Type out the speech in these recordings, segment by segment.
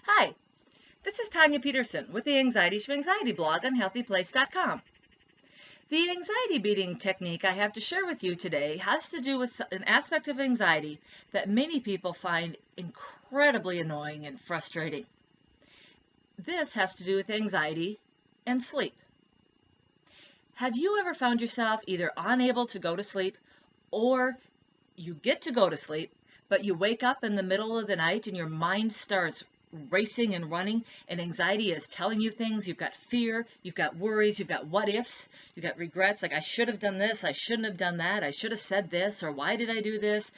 Hi, this is Tanya Peterson with the Anxiety-Schmanxiety blog on healthyplace.com. The anxiety beating technique I have to share with you today has to do with an aspect of anxiety that many people find incredibly annoying and frustrating. This has to do with anxiety and sleep. Have you ever found yourself either unable to go to sleep or you get to go to sleep, but you wake up in the middle of the night and your mind starts racing and running, and anxiety is telling you things? You've got fear, you've got worries, you've got what ifs, you've got regrets, like I should have done this, I shouldn't have done that, I should have said this, or why did I do this?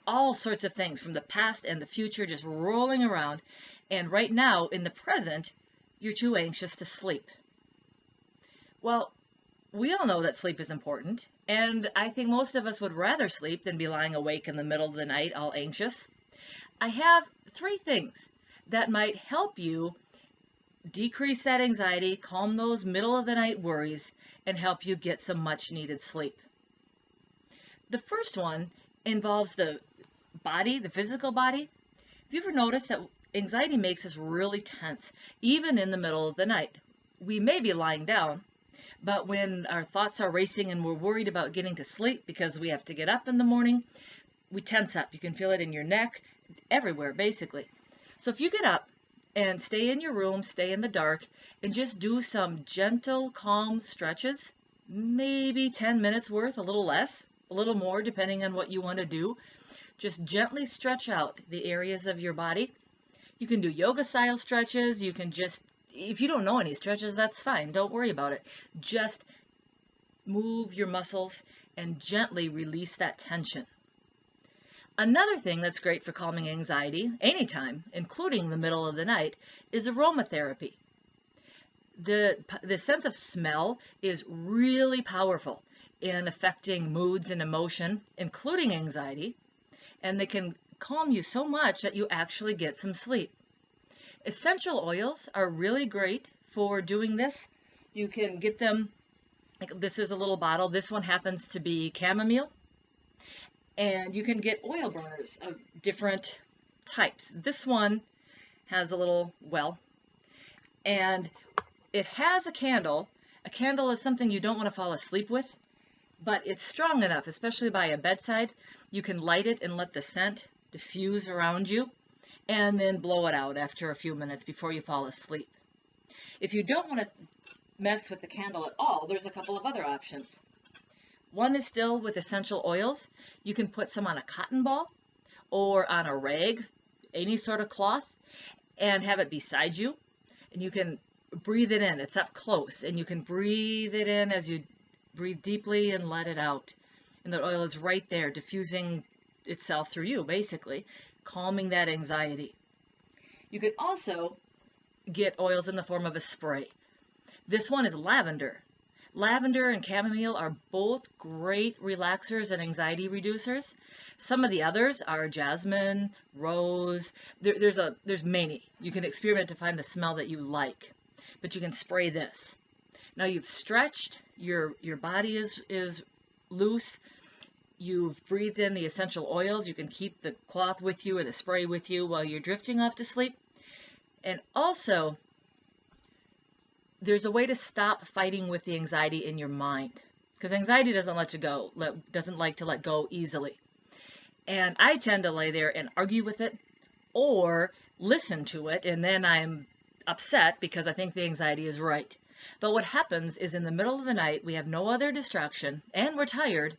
All sorts of things from the past and the future just rolling around, and right now in the present you're too anxious to sleep. Well, we all know that sleep is important, and I think most of us would rather sleep than be lying awake in the middle of the night all anxious. I have 3 things that might help you decrease that anxiety, calm those middle of the night worries, and help you get some much needed sleep. The first one involves the body, the physical body. Have you ever noticed that anxiety makes us really tense, even in the middle of the night? We may be lying down, but when our thoughts are racing and we're worried about getting to sleep because we have to get up in the morning, we tense up. You can feel it in your neck, everywhere basically. So if you get up and stay in your room, stay in the dark, and just do some gentle, calm stretches, maybe 10 minutes worth, a little less, a little more, depending on what you want to do. Just gently stretch out the areas of your body. You can do yoga style stretches. You can just, if you don't know any stretches, that's fine. Don't worry about it. Just move your muscles and gently release that tension. Another thing that's great for calming anxiety anytime, including the middle of the night, is aromatherapy. The sense of smell is really powerful in affecting moods and emotion, including anxiety, and they can calm you so much that you actually get some sleep. Essential oils are really great for doing this. You can get them, like this is a little bottle. This one happens to be chamomile. And you can get oil burners of different types. This one has a little well, and it has a candle. A candle is something you don't want to fall asleep with, but it's strong enough, especially by a bedside. You can light it and let the scent diffuse around you, and then blow it out after a few minutes before you fall asleep. If you don't want to mess with the candle at all, there's a couple of other options. One is still with essential oils. You can put some on a cotton ball or on a rag, any sort of cloth, and have it beside you. And you can breathe it in. It's up close, and you can breathe it in as you breathe deeply and let it out. And the oil is right there, diffusing itself through you, basically, calming that anxiety. You can also get oils in the form of a spray. This one is lavender. Lavender and chamomile are both great relaxers and anxiety reducers. Some of the others are jasmine, rose. There's many. You can experiment to find the smell that you like, but you can spray this. Now you've stretched, your body is loose. You've breathed in the essential oils. You can keep the cloth with you or the spray with you while you're drifting off to sleep. And also, there's a way to stop fighting with the anxiety in your mind, because anxiety doesn't doesn't like to let go easily. And I tend to lay there and argue with it or listen to it, and then I'm upset because I think the anxiety is right. But what happens is in the middle of the night, we have no other distraction and we're tired.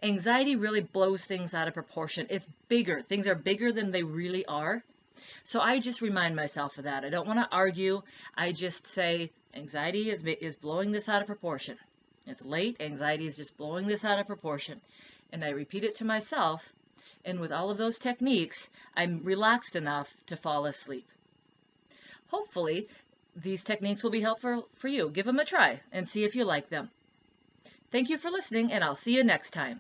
Anxiety really blows things out of proportion. It's bigger. Things are bigger than they really are. So I just remind myself of that. I don't want to argue. I just say, anxiety is blowing this out of proportion. It's late. Anxiety is just blowing this out of proportion. And I repeat it to myself. And with all of those techniques, I'm relaxed enough to fall asleep. Hopefully, these techniques will be helpful for you. Give them a try and see if you like them. Thank you for listening, and I'll see you next time.